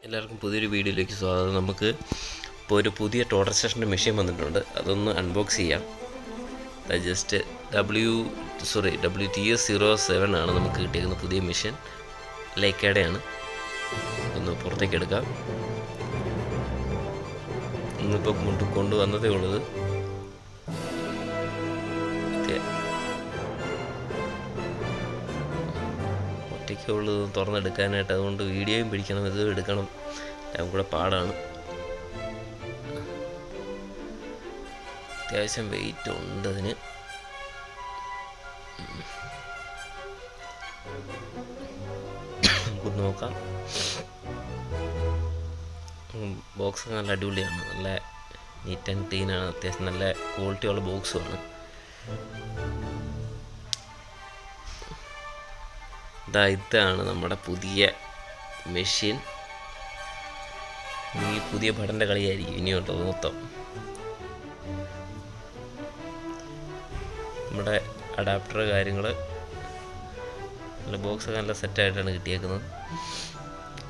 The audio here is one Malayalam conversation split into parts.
എല്ലാവർക്കും പുതിയൊരു വീഡിയോയിലേക്ക് സ്വാഗതം. നമുക്ക് ഇപ്പോൾ ഒരു പുതിയ ടോട്ടൽ സ്റ്റേഷൻ്റെ മെഷീൻ വന്നിട്ടുണ്ട്. അതൊന്ന് അൺബോക്സ് ചെയ്യാം. ജസ്റ്റ് WTS07 ആണ് നമുക്ക് കിട്ടിയിരിക്കുന്ന പുതിയ മെഷീൻ. ലൈക്കയുടെയാണ്. ഒന്ന് പുറത്തേക്ക് എടുക്കാം. ഇന്നിപ്പോൾ കൊണ്ടുവന്നതേ ഉള്ളത്. ഒറ്റയ്ക്കുള്ളത് തുറന്നെടുക്കാനായിട്ട്, അതുകൊണ്ട് വീഡിയോയും പിടിക്കണം, ഇതും എടുക്കണം, എല്ലാം കൂടെ പാടാണ്. അത്യാവശ്യം വെയിറ്റ് ഉണ്ട് അതിന്. നമുക്ക് നോക്കാം. ബോക്സ് നല്ല അടിപൊളിയാണ്, നല്ല നീറ്റ് ആൻഡ് ക്ലീനാണ്, അത്യാവശ്യം നല്ല ക്വാളിറ്റിയുള്ള ബോക്സുമാണ്. ഇതാണ് നമ്മുടെ പുതിയ മെഷീൻ. ഈ പുതിയ ബട്ടൻ്റെ കളിയായിരിക്കും ഇനിയോട്ടോ മൊത്തം. നമ്മുടെ അഡാപ്റ്റർ കാര്യങ്ങൾ നല്ല ബോക്സൊക്കെ നല്ല സെറ്റായിട്ടാണ് കിട്ടിയേക്കുന്നത്.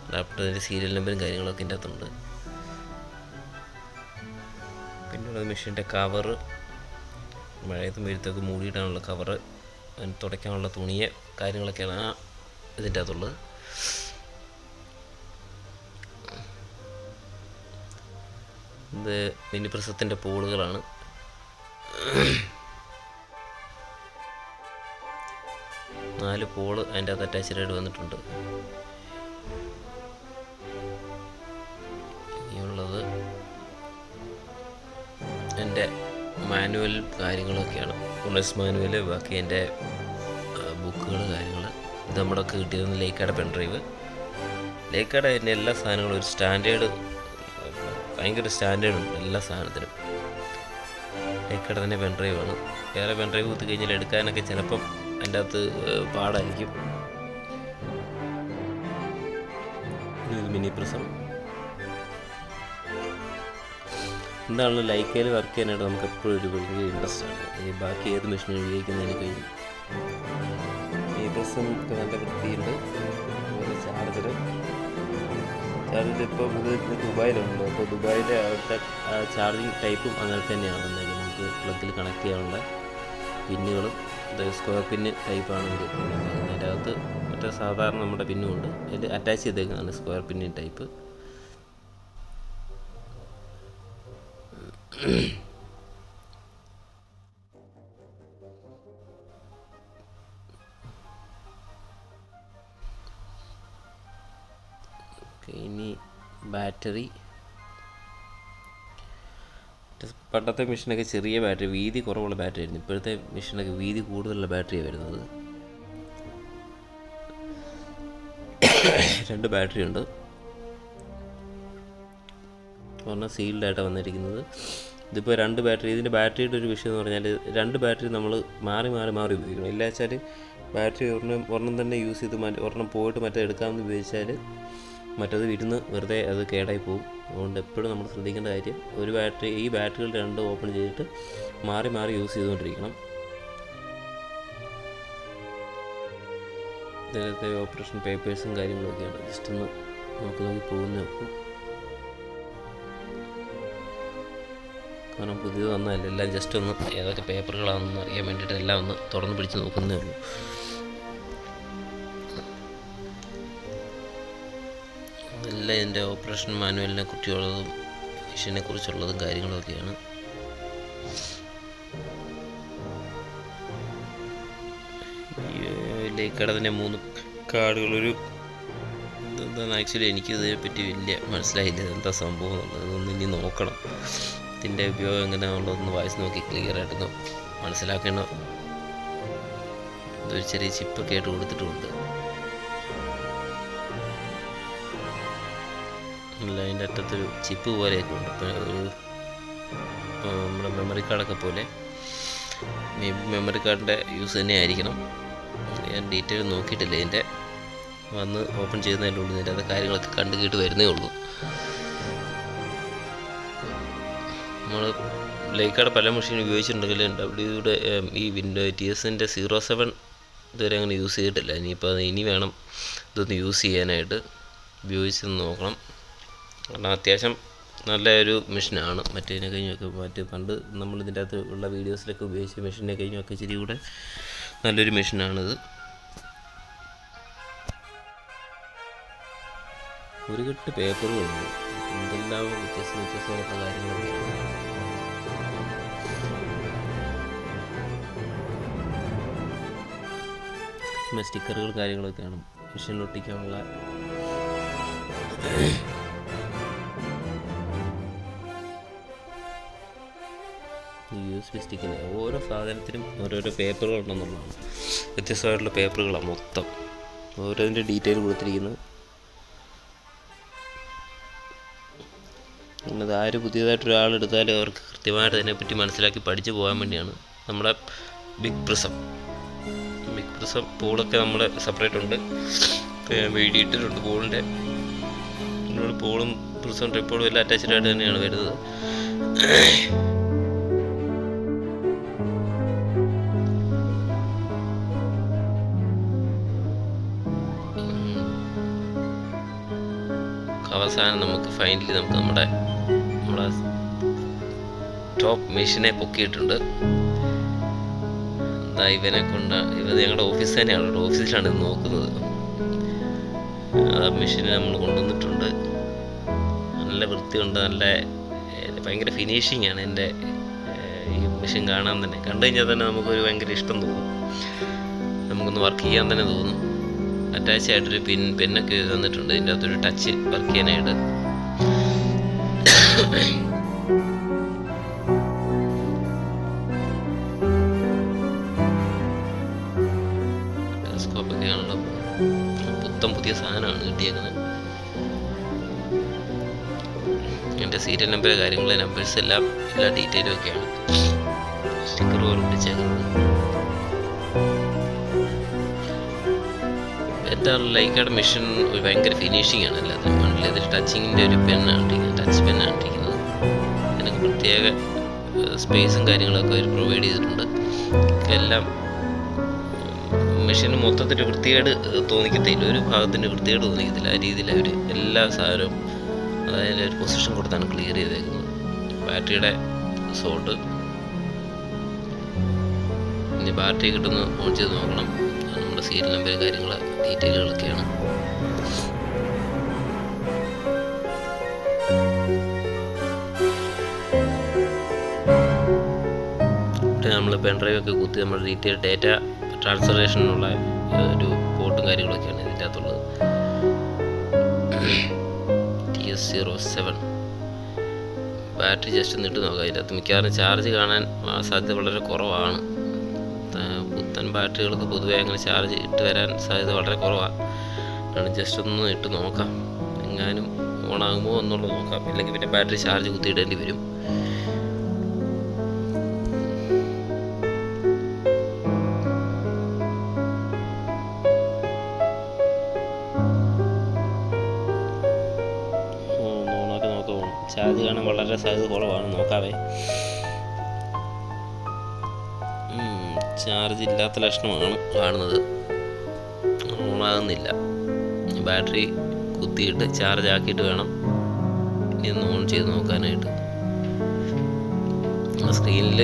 അഡാപ്റ്ററിൻ്റെ സീരിയൽ നമ്പറും കാര്യങ്ങളൊക്കെ ഇതിൻ്റെ അകത്തുണ്ട്. പിന്നെയുള്ളത് മെഷീൻ്റെ കവറ്, മഴയത്തും വെയിലത്തൊക്കെ മൂടിയിട്ടാണുള്ള കവറ്, അതിന് തുടയ്ക്കാനുള്ള തുണിയെ കാര്യങ്ങളൊക്കെയാണ് ഇതിൻ്റെ അകത്തുള്ളത്. ഇത് മിനി പ്രസത്തിൻ്റെ പോളുകളാണ്. നാല് പോള് അതിൻ്റെ അകത്ത് അറ്റാച്ച്ഡായിട്ട് വന്നിട്ടുണ്ട്. ഇനിയുള്ളത് എൻ്റെ മാനുവൽ കാര്യങ്ങളൊക്കെയാണ്. ഓണേഴ്സ് മാനുവൽ, ബാക്കി എൻ്റെ ബുക്കുകൾ കാര്യങ്ങൾ. ഇത് നമ്മുടെയൊക്കെ കിട്ടിയത് ലൈക്കയുടെ പെൻഡ്രൈവ്. ലൈക്കയുടെ എൻ്റെ എല്ലാ സാധനങ്ങളും ഒരു സ്റ്റാൻഡേർഡ്, ഭയങ്കര സ്റ്റാൻഡേർഡുണ്ട് എല്ലാ സാധനത്തിനും. ലൈക്കയുടെ തന്നെ പെൻഡ്രൈവാണ്. വേറെ പെൻഡ്രൈവ് കുത്തി കഴിഞ്ഞാൽ എടുക്കാനൊക്കെ ചിലപ്പം അതിൻ്റെ അകത്ത് പാടായിരിക്കും. ഇത് മിനി പ്രസം. എന്താണല്ലോ ലൈക്കയിൽ വർക്ക് ചെയ്യാനായിട്ട് നമുക്ക് എപ്പോഴും ഒരു ഭയങ്കര ഇൻട്രസ്റ്റ് ആണ്. ബാക്കി ഏത് മെഷീൻ ഉപയോഗിക്കുന്നതിന് കഴിഞ്ഞു. ഈ പ്രസം നല്ല വൃത്തിയുണ്ട്. ചാർജർ ഇപ്പോൾ ഇത് ദുബായിലുണ്ട്. അപ്പോൾ ദുബായിലെ അവിടുത്തെ ചാർജിങ് ടൈപ്പും അങ്ങനെ തന്നെയാണ്. എന്തായാലും നമുക്ക് പ്ലഗിൽ കണക്ട് ചെയ്യാനുള്ള പിന്നുകളും സ്ക്വയർ പിന്ന് ടൈപ്പാണ് ഇത്. അതിൻ്റെ അകത്ത് മറ്റേ സാധാരണ നമ്മുടെ പിന്നുമുണ്ട്. അതിൽ അറ്റാച്ച് ചെയ്തേക്കുന്നതാണ് സ്ക്വയർ പിന്നിൻ ടൈപ്പ്. ഇനി ബാറ്ററി. പണ്ടത്തെ മെഷീനൊക്കെ ചെറിയ ബാറ്ററി, വീതി കുറവുള്ള ബാറ്ററി ആയിരുന്നു. ഇപ്പോഴത്തെ മെഷീനൊക്കെ വീതി കൂടുതലുള്ള ബാറ്ററിയാണ് വരുന്നത്. 2 ബാറ്ററി ഉണ്ട്. ഒരെണ്ണം സീൽഡായിട്ടാണ് വന്നിരിക്കുന്നത്. ഇതിപ്പോൾ 2 ബാറ്ററി. ഇതിൻ്റെ ബാറ്ററിയുടെ ഒരു വിഷയം എന്ന് പറഞ്ഞാൽ 2 ബാറ്ററി നമ്മൾ മാറി ഉപയോഗിക്കണം. ഇല്ല വെച്ചാൽ ബാറ്ററി ഒരെണ്ണം തന്നെ യൂസ് ചെയ്ത് ഒരെണ്ണം പോയിട്ട് മറ്റേ എടുക്കാമെന്ന് ഉപയോഗിച്ചാൽ മറ്റത് ഇരുന്ന് വെറുതെ അത് കേടായി പോകും. അതുകൊണ്ട് എപ്പോഴും നമ്മൾ ശ്രദ്ധിക്കേണ്ട കാര്യം, ഈ ബാറ്ററികൾ 2 ഓപ്പൺ ചെയ്തിട്ട് മാറി യൂസ് ചെയ്തുകൊണ്ടിരിക്കണം. ഇതിനകത്തെ ഓപ്പറേഷൻ പേപ്പേഴ്സും കാര്യങ്ങളൊക്കെയാണ്. ജസ്റ്റ് ഒന്ന് നോക്കി പോകുന്ന നോക്കും. കാരണം പുതിയത് വന്നതല്ല, എല്ലാം ജസ്റ്റ് ഒന്ന് ഏതൊക്കെ പേപ്പറുകളാണെന്ന് അറിയാൻ വേണ്ടിയിട്ട് എല്ലാം ഒന്ന് തുറന്ന് പിടിച്ച് നോക്കുന്നേ ഉള്ളൂ. എല്ലാം എൻ്റെ ഓപ്പറേഷൻ മാനുവലിനെ കുറിച്ചുള്ളതും മെഷീനെ കുറിച്ചുള്ളതും കാര്യങ്ങളൊക്കെയാണ്. ലൈക്കയുടെ തന്നെ 3 കാർഡുകളൊരു എന്താണെന്ന് ആക്ച്വലി എനിക്കിതിനെപ്പറ്റി വലിയ മനസ്സിലായില്ല, എന്താ സംഭവം എന്നുള്ളത്. ഇതൊന്ന് ഇനി നോക്കണം. ഇതിൻ്റെ ഉപയോഗം എങ്ങനെയാണുള്ളതെന്ന് വായിച്ച് നോക്കി ക്ലിയറായിട്ടൊന്ന് മനസ്സിലാക്കണം. ഇതൊരു ചെറിയ ചിപ്പൊക്കെ ആയിട്ട് കൊടുത്തിട്ടുമുണ്ട്. അല്ല, അതിൻ്റെ അറ്റത്തൊരു ചിപ്പ് പോലെയൊക്കെ ഉണ്ട്. ഇപ്പോൾ ഒരു നമ്മുടെ മെമ്മറി കാർഡൊക്കെ പോലെ മെമ്മറി കാർഡിൻ്റെ യൂസ് തന്നെ ആയിരിക്കണം. ഞാൻ ഡീറ്റെയിൽ നോക്കിയിട്ടില്ല. ഇതിൻ്റെ വന്ന് ഓപ്പൺ ചെയ്യുന്നതിൻ്റെ ഉള്ളൂ. ഇതിൻ്റെ അത് കാര്യങ്ങളൊക്കെ കണ്ടു കേട്ട് വരുന്നേ ഉള്ളൂ. നമ്മൾ ലൈക്കയുടെ പല മെഷീൻ ഉപയോഗിച്ചിട്ടുണ്ടെങ്കിലും Wയുടെ ഈ TSൻ്റെ 07 ഇതുവരെ അങ്ങനെ യൂസ് ചെയ്തിട്ടില്ല. ഇനി വേണം ഇതൊന്ന് യൂസ് ചെയ്യാനായിട്ട്. ഉപയോഗിച്ച് നോക്കണം. കാരണം അത്യാവശ്യം നല്ലൊരു മെഷീനാണ്. മറ്റേതിനെ കഴിഞ്ഞൊക്കെ പണ്ട് നമ്മളിതിൻ്റെ അകത്ത് ഉള്ള വീഡിയോസിലൊക്കെ ഉപയോഗിച്ച മെഷീനെ കഴിഞ്ഞൊക്കെ ഇച്ചിരി കൂടെ നല്ലൊരു മെഷീനാണിത്. ഒരു കെട്ട് പേപ്പറുകളുണ്ട്, എന്തെല്ലാം വ്യത്യസ്തമായിട്ടുള്ള കാര്യങ്ങളൊക്കെയാണ്. സ്റ്റിക്കറുകളും കാര്യങ്ങളൊക്കെയാണ് മെഷീനിൽ ഒട്ടിക്കാനുള്ള. USB സ്റ്റിക്കിന് ഓരോ സാധനത്തിനും ഓരോരോ പേപ്പറുകളുണ്ടെന്നുള്ളതാണ്. വ്യത്യസ്തമായിട്ടുള്ള പേപ്പറുകളാണ് മൊത്തം, ഓരോതിൻ്റെ ഡീറ്റെയിൽ കൊടുത്തിരിക്കുന്നത്. പിന്നെ ആര് പുതിയതായിട്ടൊരാളെടുത്താൽ അവർക്ക് കൃത്യമായിട്ട് അതിനെപ്പറ്റി മനസ്സിലാക്കി പഠിച്ചു പോകാൻ വേണ്ടിയാണ് നമ്മുടെ ബിഗ് പ്രിസം പോളൊക്കെ നമ്മുടെ സെപ്പറേറ്റ് ഉണ്ട്. വീഡിയോ ഇട്ടിട്ടുണ്ട് പോളിൻ്റെ. എന്നോട് പോളും പ്രിസം ട്രിപ്പോളും എല്ലാം അറ്റാച്ച്ഡ് ആയിട്ട് തന്നെയാണ് വരുന്നത്. അവസാനം നമുക്ക് ഫൈനലി നമ്മുടെ ടോപ്പ് മെഷീനെ പൊക്കിയിട്ടുണ്ട്. ഇവനെ കൊണ്ട് ഇത് ഞങ്ങളുടെ ഓഫീസ് തന്നെയാണ്, ഓഫീസിലാണ് ഇത് നോക്കുന്നത്. ആ മെഷീനെ നമ്മൾ കൊണ്ടുവന്നിട്ടുണ്ട്. നല്ല വൃത്തിയുണ്ട്, നല്ല ഭയങ്കര ഫിനിഷിംഗ് ആണ്. എൻ്റെ ഈ മെഷീൻ കാണാൻ തന്നെ, കണ്ടു കഴിഞ്ഞാൽ തന്നെ നമുക്കൊരു ഭയങ്കര ഇഷ്ടം തോന്നും, നമുക്കൊന്ന് വർക്ക് ചെയ്യാൻ തന്നെ തോന്നും. അറ്റാച്ച് ആയിട്ടൊരു പെന്നൊക്കെ തന്നിട്ടുണ്ട്, ഇതിൻ്റെ അകത്തൊരു ടച്ച് വർക്ക് ചെയ്യാനായിട്ട്. ടെലസ്കോപ്പൊക്കെ ആണല്ലോ, പുതിയ സാധനമാണ് കിട്ടിയേക്കുന്നത്. എൻ്റെ സീരിയൽ നമ്പർ കാര്യങ്ങൾ, നമ്പേഴ്സ് എല്ലാ ഡീറ്റെയിലും ഒക്കെയാണ് സ്റ്റിക്കർ പോലെ ഒട്ടിച്ചേക്കുന്നത്. എൻ്റെ ലൈക്കയുടെ മെഷീൻ ഒരു ഭയങ്കര ഫിനിഷിംഗ് ആണ് എല്ലാത്തിനും. മണ്ണിൽ ഇതിൽ ടച്ചിങ്ങിൻ്റെ ഒരു പെന്നാണ് ഇട്ടിരിക്കുന്നത്, ടച്ച് പെന്നാണ് ഇട്ടിരിക്കുന്നത്. അതിനൊക്കെ പ്രത്യേക സ്പേസും കാര്യങ്ങളൊക്കെ അവർ പ്രൊവൈഡ് ചെയ്തിട്ടുണ്ട്. എല്ലാം മെഷീന് മൊത്തത്തിൽ വൃത്തികേട് തോന്നിക്കത്തില്ല, ഒരു ഭാഗത്തിൻ്റെ വൃത്തികേട് തോന്നിക്കത്തില്ല. ആ രീതിയിൽ അവർ എല്ലാ സാധനവും അതായത് ഒരു പൊസിഷൻ കൊടുത്താണ് ക്ലിയർ ചെയ്തേക്കുന്നത്. ബാറ്ററിയുടെ സോൾട്ട് ഇനി ബാറ്ററി കിട്ടുന്ന ഓൺ ചെയ്ത് നോക്കണം. നമ്മുടെ സീരിയൽ നമ്പർ കാര്യങ്ങൾ ഡീറ്റെയിലുകളൊക്കെയാണ്. നമ്മൾ പെൻഡ്രൈവ് ഒക്കെ കുത്തി നമ്മൾ ഡീറ്റെയിൽ ഡേറ്റ ട്രാൻസ്ഫറേഷനുള്ള ഒരു പോർട്ടും കാര്യങ്ങളൊക്കെയാണ് ഇതിൻ്റെ അകത്തുള്ളത്. TS07 ബാറ്ററി ജസ്റ്റ് ഒന്ന് ഇട്ട് നോക്കാം. അതിൻ്റെ അകത്ത് മിക്കവാറും ചാർജ് കാണാൻ സാധ്യത വളരെ കുറവാണ്. പുത്തൻ ബാറ്ററികൾക്ക് പൊതുവേ അങ്ങനെ ചാർജ് ഇട്ട് വരാൻ സാധ്യത വളരെ കുറവാണ്. ജസ്റ്റ് ഒന്ന് ഇട്ട് നോക്കാം, എങ്ങാനും ഓണാകുമോ എന്നുള്ളത് നോക്കാം. ഇല്ലെങ്കിൽ പിന്നെ ബാറ്ററി ചാർജ് കുത്തിയിടേണ്ടി വരും. ചാർജ് കാണാൻ വളരെ സാധ്യത കുറവാണ്, നോക്കാവേ. ചാർജ് ഇല്ലാത്ത ലക്ഷണമാണ് കാണുന്നത്, ഓണാകുന്നില്ല. ബാറ്ററി കുത്തിയിട്ട് ചാർജ് ആക്കിയിട്ട് വേണം ഇനി ഒന്ന് ഓൺ ചെയ്ത് നോക്കാനായിട്ട്. സ്ക്രീനിൽ